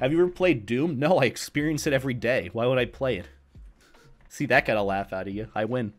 Have you ever played Doom? No, I experience it every day. Why would I play it? See, that got a laugh out of you. I win.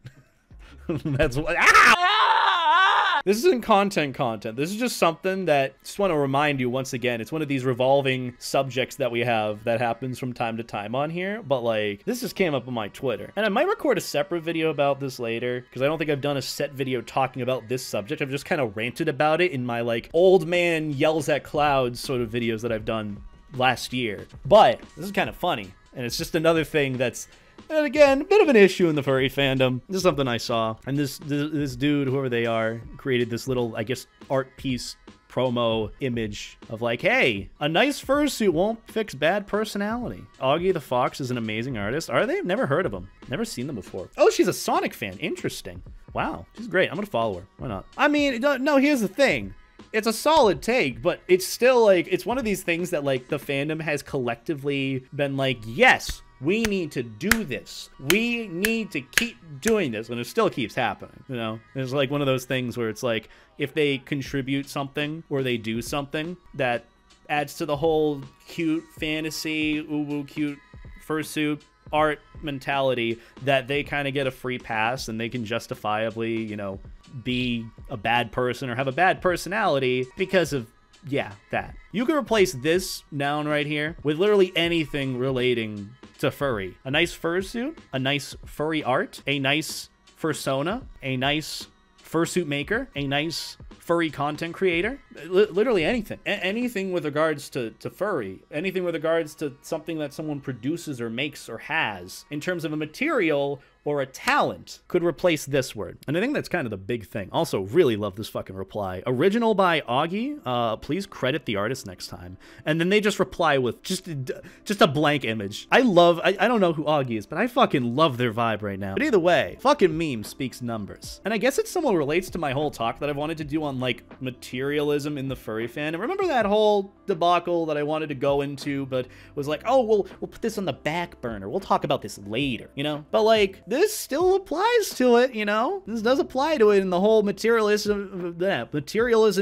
That's what. Ah! This isn't content. This is just something that just want to remind you once again. It's one of these revolving subjects that we have that happens from time to time on here. But like, this just came up on my Twitter, and I might record a separate video about this later because I don't think I've done a set video talking about this subject. I've just kind of ranted about it in my like old man yells at clouds sort of videos that I've done last year. But this is kind of funny, and it's just another thing that's. And again, a bit of an issue in the furry fandom. This is something I saw. And this dude, whoever they are, created this little, I guess, art piece promo image of like, hey, a nice fursuit won't fix bad personality. Oggy the Fox is an amazing artist. Are they? I've never heard of him. Never seen them before. Oh, she's a Sonic fan. Interesting. Wow. She's great. I'm gonna follow her. Why not? I mean, no, here's the thing. It's a solid take, but it's still like, it's one of these things that like the fandom has collectively been like, yes, we need to do this. We need to keep doing this. And it still keeps happening, you know? It's like one of those things where it's like, if they contribute something or they do something that adds to the whole cute fantasy, ooh, cute fursuit art mentality, that they kind of get a free pass and they can justifiably, you know, be a bad person or have a bad personality because of, yeah, that. You can replace this noun right here with literally anything relating to furry. A nice fursuit, a nice furry art, a nice fursona, a nice fursuit maker, a nice furry content creator, literally anything. Anything with regards to furry, anything with regards to something that someone produces or makes or has in terms of a material or a talent could replace this word. And I think that's kind of the big thing. Also, really love this fucking reply. Original by Oggy. Please credit the artist next time. And then they just reply with just a blank image. I don't know who Oggy is, but I fucking love their vibe right now. But either way, fucking meme speaks numbers. And I guess it somewhat relates to my whole talk that I've wanted to do on like materialism in the furry fandom. Remember that whole debacle that I wanted to go into, but was like, oh, we'll put this on the back burner. We'll talk about this later, you know? But like, this still applies to it, you know? This does apply to it in the whole materialism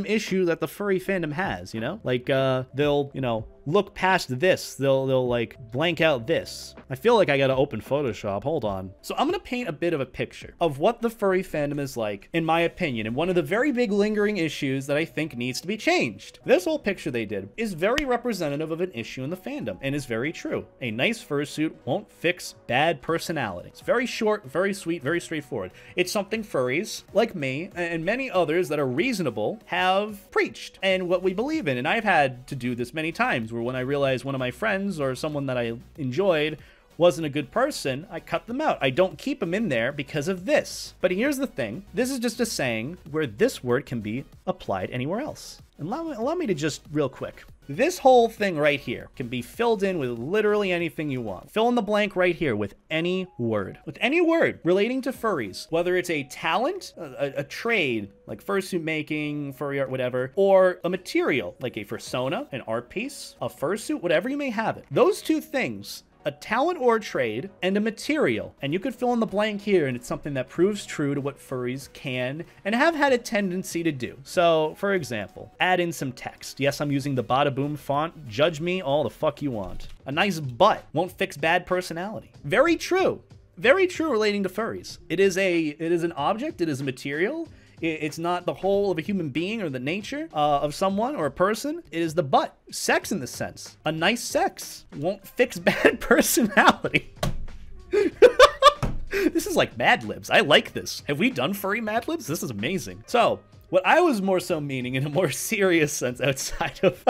issue that the furry fandom has, you know? Like, they'll, you know, look past this. They'll like blank out this. I feel like I gotta open Photoshop. Hold on. So I'm gonna paint a bit of a picture of what the furry fandom is like, in my opinion, and one of the very big lingering issues that I think needs to be changed. This whole picture they did is very representative of an issue in the fandom and is very true. A nice fursuit won't fix bad personality. It's very short, very sweet, very straightforward. It's something furries like me and many others that are reasonable have preached and what we believe in. And I've had to do this many times, where when I realized one of my friends or someone that I enjoyed wasn't a good person, I cut them out. I don't keep them in there because of this. But here's the thing. This is just a saying where this word can be applied anywhere else. And allow me to just real quick. This whole thing right here can be filled in with literally anything you want. Fill in the blank right here with any word. With any word relating to furries, whether it's a talent, a trade, like fursuit making, furry art, whatever, or a material, like a fursona, an art piece, a fursuit, whatever you may have it. Those two things, a talent or a trade, and a material. And you could fill in the blank here, and it's something that proves true to what furries can and have had a tendency to do. So, for example, add in some text. Yes, I'm using the Bada Boom font. Judge me all the fuck you want. A nice butt won't fix bad personality. Very true. Very true relating to furries. It is an object, it is a material. It's not the whole of a human being or the nature of someone or a person. It is the butt. Sex in the sense. A nice sex won't fix bad personality. This is like Mad Libs. I like this. Have we done furry Mad Libs? This is amazing. So, what I was more so meaning in a more serious sense outside of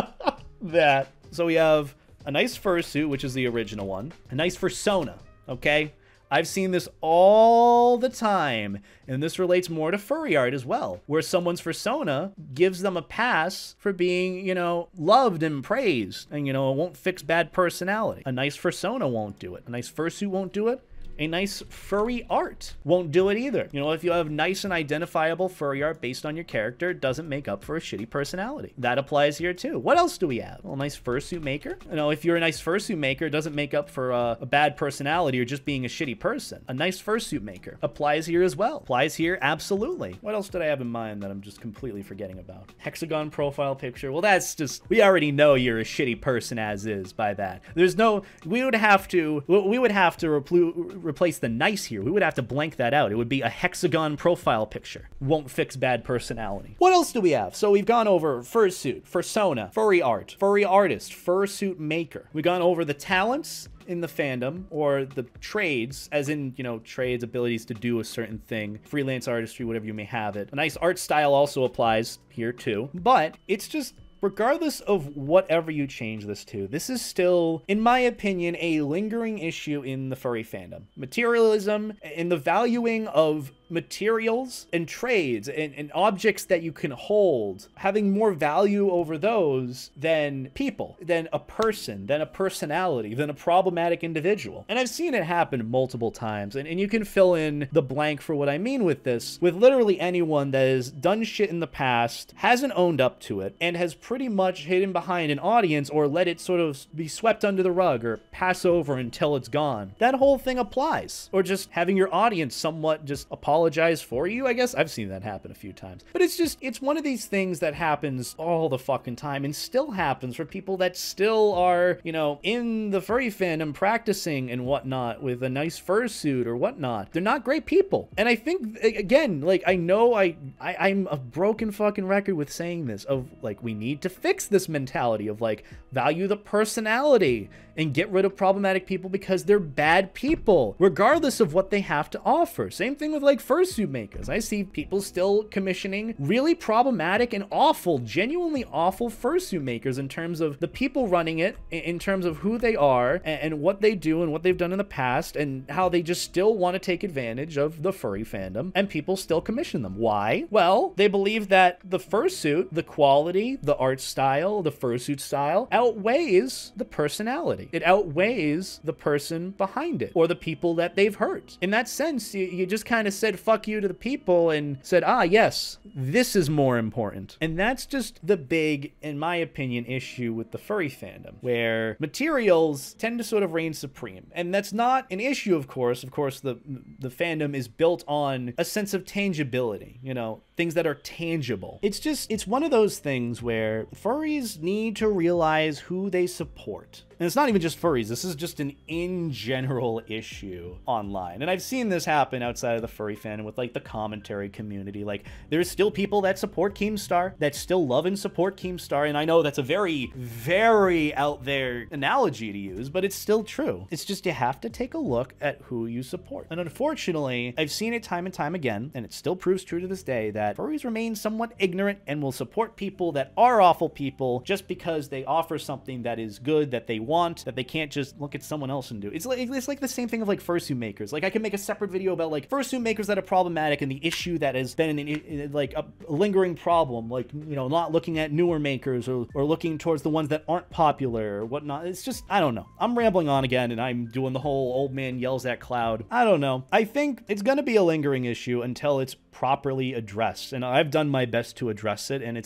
that. So we have a nice fursuit, which is the original one. A nice fursona, okay? I've seen this all the time, and this relates more to furry art as well, where someone's fursona gives them a pass for being, you know, loved and praised, and, you know, it won't fix bad personality. A nice fursona won't do it. A nice fursuit won't do it. a nice furry art. Won't do it either. You know, if you have nice and identifiable furry art based on your character, it doesn't make up for a shitty personality. That applies here too. What else do we have? Well, a nice fursuit maker. You know, if you're a nice fursuit maker, it doesn't make up for a bad personality or just being a shitty person. A nice fursuit maker applies here as well. Applies here, absolutely. What else did I have in mind that I'm just completely forgetting about? Hexagon profile picture. Well, that's just, we already know you're a shitty person as is by that. There's no, we would have to replace the nice here. We would have to blank that out. It would be a hexagon profile picture. Won't fix bad personality. What else do we have? So we've gone over fursuit, fursona, furry art, furry artist, fursuit maker. We've gone over the talents in the fandom, or the trades, as in, you know, trades, abilities to do a certain thing, freelance artistry, whatever you may have it. A nice art style also applies here too, but it's just, regardless of whatever you change this to, this is still, in my opinion, a lingering issue in the furry fandom. Materialism and the valuing of materials and trades and objects that you can hold, having more value over those than people, than a person, than a personality, than a problematic individual. And I've seen it happen multiple times, and you can fill in the blank for what I mean with this, with literally anyone that has done shit in the past, hasn't owned up to it, and has pretty much hidden behind an audience or let it sort of be swept under the rug or pass over until it's gone. That whole thing applies. Or just having your audience somewhat just apologize for you, I guess. I've seen that happen a few times. But it's just, it's one of these things that happens all the fucking time and still happens for people that still are, you know, in the furry fandom practicing and whatnot with a nice fursuit or whatnot. They're not great people. And I think, again, like, I know I'm a broken fucking record with saying this, of like, we need to fix this mentality of like, value the personality and get rid of problematic people because they're bad people, regardless of what they have to offer. Same thing with like fursuit makers. I see people still commissioning really problematic and awful, genuinely awful fursuit makers in terms of the people running it, in terms of who they are and what they do and what they've done in the past, and how they just still want to take advantage of the furry fandom, and people still commission them. Why? Well, they believe that the fursuit, the quality, the art style, the fursuit style outweighs the personality. It outweighs the person behind it or the people that they've hurt. In that sense, you just kind of said fuck you to the people and said, ah, yes, this is more important. And that's just the big, in my opinion, issue with the furry fandom, where materials tend to sort of reign supreme. And that's not an issue, of course. Of course, the fandom is built on a sense of tangibility, you know, things that are tangible. It's just, it's one of those things where furries need to realize who they support. And it's not even just furries. This is just an in general issue online. And I've seen this happen outside of the furry fandom with like the commentary community. Like, there's still people that support Keemstar, that still love and support Keemstar. And I know that's a very, very out there analogy to use, but it's still true. It's just, you have to take a look at who you support. And unfortunately, I've seen it time and time again, and it still proves true to this day, that furries remain somewhat ignorant and will support people that are awful people just because they offer something that is good, that they want, that they can't just look at someone else and do. It's like the same thing of like fursuit makers. Like, I can make a separate video about like fursuit makers that are problematic and the issue that has been like a lingering problem, like, you know, not looking at newer makers or looking towards the ones that aren't popular or whatnot. It's just, I don't know. I'm rambling on again, and I'm doing the whole old man yells at cloud. I don't know. I think it's gonna be a lingering issue until it's properly addressed, and I've done my best to address it, and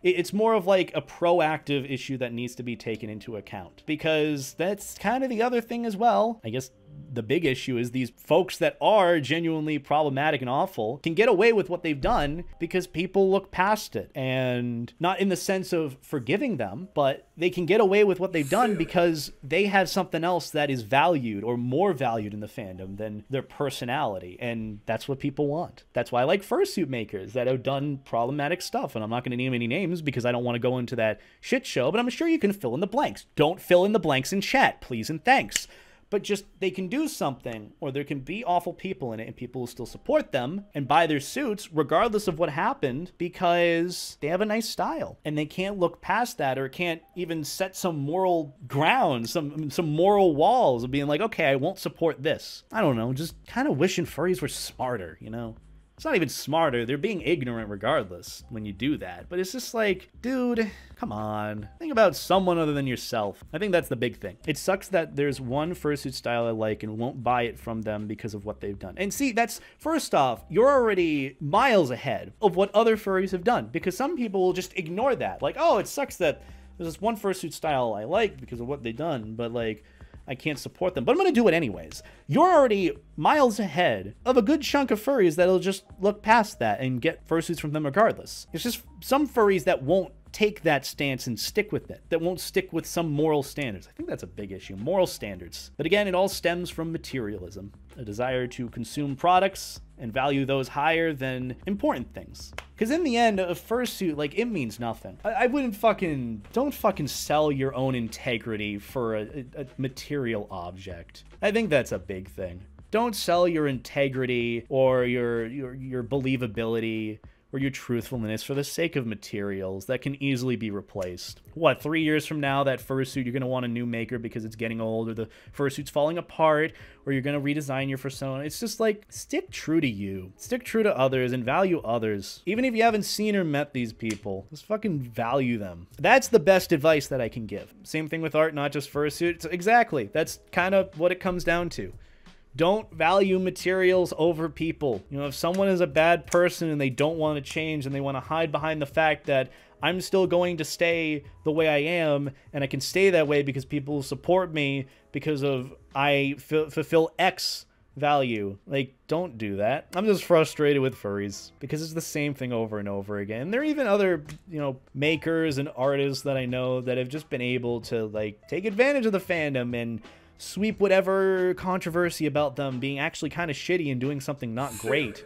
it's more of like a proactive issue that needs to be taken into account, because that's kind of the other thing as well. I guess the big issue is these folks that are genuinely problematic and awful can get away with what they've done because people look past it, and not in the sense of forgiving them, but they can get away with what they've done because they have something else that is valued or more valued in the fandom than their personality, and that's what people want. That's why I like fursuit makers that have done problematic stuff, and I'm not going to name any names because I don't want to go into that shit show, but I'm sure you can fill in the blanks. Don't fill in the blanks in chat, please and thanks. But just, they can do something, or there can be awful people in it, and people will still support them and buy their suits regardless of what happened because they have a nice style, and they can't look past that, or can't even set some moral ground, some moral walls of being like, okay, I won't support this. I don't know, just kind of wishing furries were smarter, you know? It's not even smarter. They're being ignorant regardless when you do that. But it's just like, dude, come on. Think about someone other than yourself. I think that's the big thing. It sucks that there's one fursuit style I like and won't buy it from them because of what they've done. And see, that's, first off, you're already miles ahead of what other furries have done, because some people will just ignore that. Like, oh, it sucks that there's this one fursuit style I like because of what they've done, but like, I can't support them, but I'm going to do it anyways. You're already miles ahead of a good chunk of furries that'll just look past that and get fursuits from them regardless. It's just some furries that won't take that stance and stick with it, that won't stick with some moral standards. I think that's a big issue, moral standards. But again, it all stems from materialism, a desire to consume products and value those higher than important things. Because in the end, a fursuit, like, it means nothing. I wouldn't don't fucking sell your own integrity for a material object. I think that's a big thing. Don't sell your integrity or your believability or your truthfulness for the sake of materials that can easily be replaced. What, 3 years from now, that fursuit, you're going to want a new maker because it's getting old, or the fursuit's falling apart, or you're going to redesign your fursona. It's just like, stick true to you. Stick true to others and value others. Even if you haven't seen or met these people, just fucking value them. That's the best advice that I can give. Same thing with art, not just fursuit. Exactly. That's kind of what it comes down to. Don't value materials over people. You know, if someone is a bad person and they don't want to change and they want to hide behind the fact that I'm still going to stay the way I am and I can stay that way because people support me because of I fulfill X value. Like, don't do that. I'm just frustrated with furries because it's the same thing over and over again. There are even other, you know, makers and artists that I know that have just been able to, like, take advantage of the fandom and sweep whatever controversy about them being actually kind of shitty and doing something not great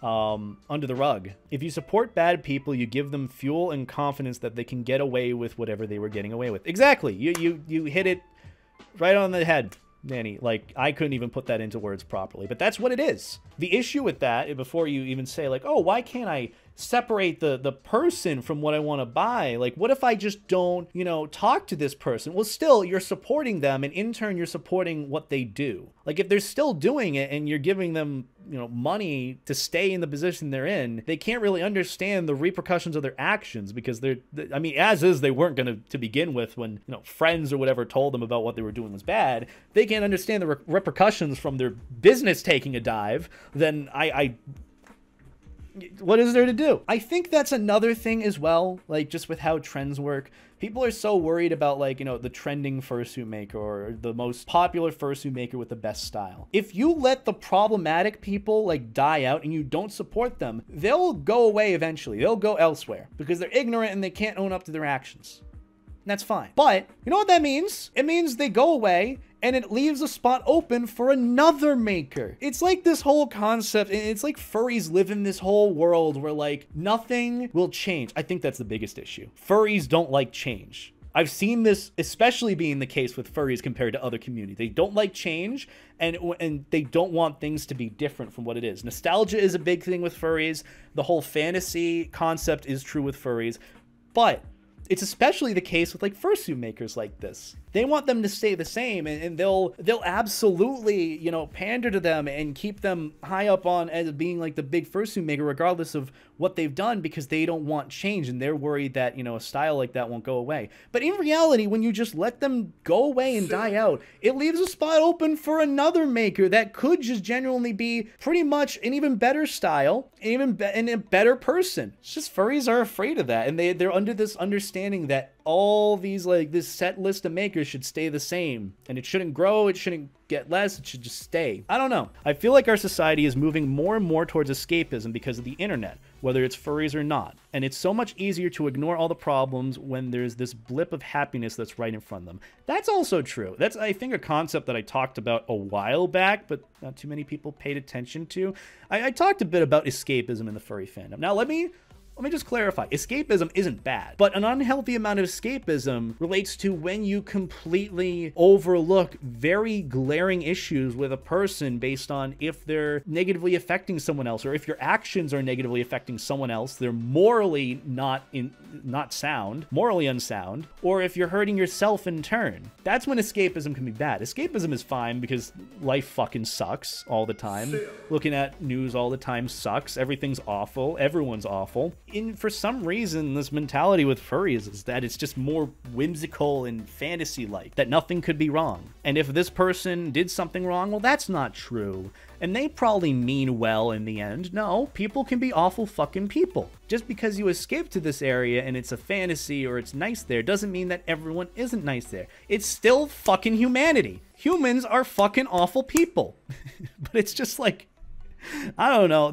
under the rug. If you support bad people, you give them fuel and confidence that they can get away with whatever they were getting away with. Exactly. You hit it right on the head, Danny. Like, I couldn't even put that into words properly, but that's what it is. The issue with that, before you even say, like, oh, why can't I separate the person from what I want to buy? Like, what if I just don't, you know, talk to this person? Well, still, you're supporting them, and in turn, you're supporting what they do. Like, if they're still doing it and you're giving them, you know, money to stay in the position they're in, they can't really understand the repercussions of their actions because I mean, as is, they weren't going to begin with when, you know, friends or whatever told them about what they were doing was bad. They can't understand the repercussions from their business taking a dive. Then what is there to do? I think that's another thing as well, like, just with how trends work. People are so worried about, like, you know, the trending fursuit maker or the most popular fursuit maker with the best style. If you let the problematic people, like, die out and you don't support them, they'll go away eventually. They'll go elsewhere because they're ignorant and they can't own up to their actions. And that's fine. But you know what that means? It means they go away and it leaves a spot open for another maker. It's like this whole concept, and it's like furries live in this whole world where, like, nothing will change. I think that's the biggest issue. Furries don't like change. I've seen this especially being the case with furries compared to other communities. They don't like change, and they don't want things to be different from what it is. Nostalgia is a big thing with furries. The whole fantasy concept is true with furries, but it's especially the case with, like, fursuit makers like this. They want them to stay the same, and they'll absolutely, you know, pander to them and keep them high up on as being, like, the big fursuit maker regardless of what they've done because they don't want change and they're worried that, you know, a style like that won't go away. But in reality, when you just let them go away and die out, it leaves a spot open for another maker that could just genuinely be pretty much an even better style and a better person. It's just furries are afraid of that, and they're under this understanding that all these, like, this set list of makers should stay the same, and it shouldn't grow, it shouldn't get less, it should just stay. I don't know. I feel like our society is moving more and more towards escapism because of the internet, whether it's furries or not. And it's so much easier to ignore all the problems when there's this blip of happiness that's right in front of them. That's also true. That's, I think, a concept that I talked about a while back, but not too many people paid attention to. I talked a bit about escapism in the furry fandom. Now, let me Let me just clarify. Escapism isn't bad, but an unhealthy amount of escapism relates to when you completely overlook very glaring issues with a person based on if they're negatively affecting someone else, or if your actions are negatively affecting someone else, they're morally not sound, morally unsound, or if you're hurting yourself in turn. That's when escapism can be bad. Escapism is fine because life fucking sucks all the time. Looking at news all the time sucks. Everything's awful. Everyone's awful. For some reason, this mentality with furries is that it's just more whimsical and fantasy-like, that nothing could be wrong. And if this person did something wrong, well, that's not true. And they probably mean well in the end. No, people can be awful fucking people. Just because you escape to this area and it's a fantasy or it's nice there doesn't mean that everyone isn't nice there. It's still fucking humanity. Humans are fucking awful people. But it's just like, I don't know.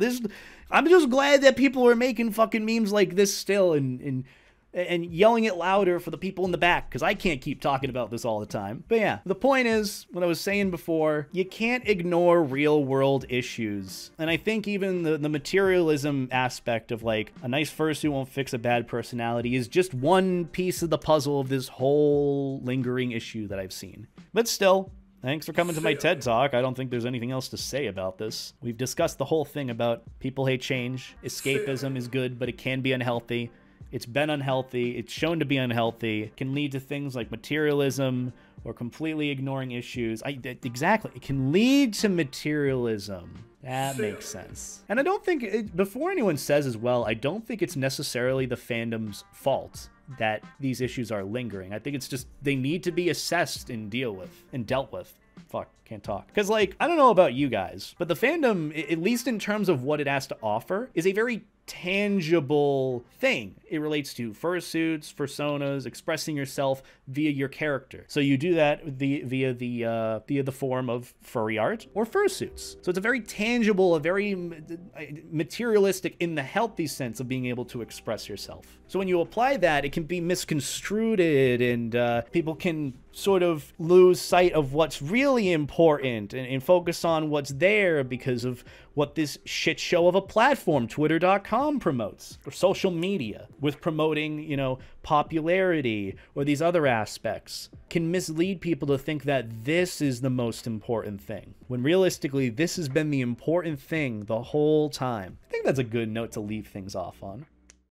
I'm just glad that people are making fucking memes like this still and yelling it louder for the people in the back, because I can't keep talking about this all the time. But yeah, the point is, what I was saying before, you can't ignore real world issues. And I think even the materialism aspect of like, a nice fursuit won't fix a bad personality is just one piece of the puzzle of this whole lingering issue that I've seen. But still, thanks for coming to my TED Talk. I don't think there's anything else to say about this. We've discussed the whole thing about people hate change. Escapism is good, but it can be unhealthy. It's been unhealthy. It's shown to be unhealthy. It can lead to things like materialism or completely ignoring issues. Exactly. It can lead to materialism. That makes sense. And I don't think, before anyone says as well, I don't think it's necessarily the fandom's fault that these issues are lingering. I think it's just they need to be assessed and dealt with. Fuck, can't talk. Because, like, I don't know about you guys, but the fandom, at least in terms of what it has to offer, is a very tangible thing. It relates to fursuits, fursonas, expressing yourself via your character. So you do that via the form of furry art or fursuits. So it's a very tangible, a very materialistic in the healthy sense of being able to express yourself. So when you apply that, it can be misconstrued and people can sort of lose sight of what's really important and focus on what's there because of what this shit show of a platform, Twitter.com, promotes, or social media, with promoting, you know, popularity or these other aspects, can mislead people to think that this is the most important thing, when realistically, this has been the important thing the whole time. I think that's a good note to leave things off on.